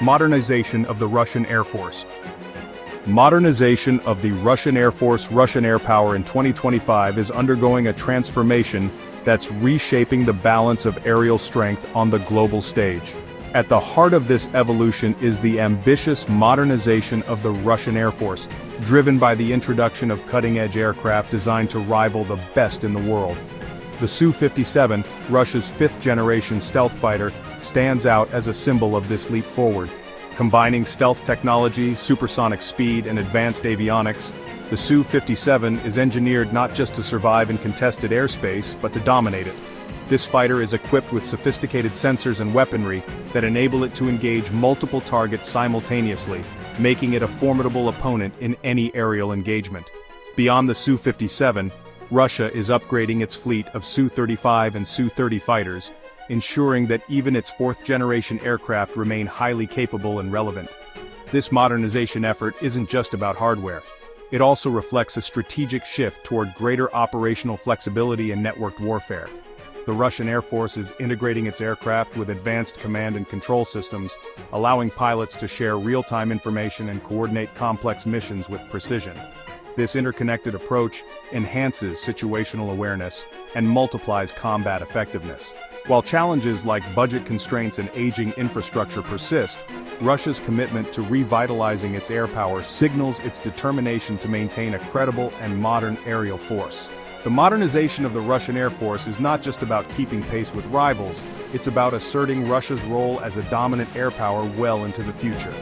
Modernization of the Russian Air Force. Modernization of the Russian Air Force. Russian air power in 2025 is undergoing a transformation that's reshaping the balance of aerial strength on the global stage. At the heart of this evolution is the ambitious modernization of the Russian Air Force, driven by the introduction of cutting-edge aircraft designed to rival the best in the world. The Su-57, Russia's fifth-generation stealth fighter, stands out as a symbol of this leap forward. Combining stealth technology, supersonic speed, and advanced avionics, the Su-57 is engineered not just to survive in contested airspace, but to dominate it. This fighter is equipped with sophisticated sensors and weaponry that enable it to engage multiple targets simultaneously, making it a formidable opponent in any aerial engagement. Beyond the Su-57, Russia is upgrading its fleet of Su-35 and Su-30 fighters, ensuring that even its fourth-generation aircraft remain highly capable and relevant. This modernization effort isn't just about hardware. It also reflects a strategic shift toward greater operational flexibility and networked warfare. The Russian Air Force is integrating its aircraft with advanced command and control systems, allowing pilots to share real-time information and coordinate complex missions with precision. This interconnected approach enhances situational awareness and multiplies combat effectiveness. While challenges like budget constraints and aging infrastructure persist, Russia's commitment to revitalizing its air power signals its determination to maintain a credible and modern aerial force. The modernization of the Russian Air Force is not just about keeping pace with rivals, it's about asserting Russia's role as a dominant air power well into the future.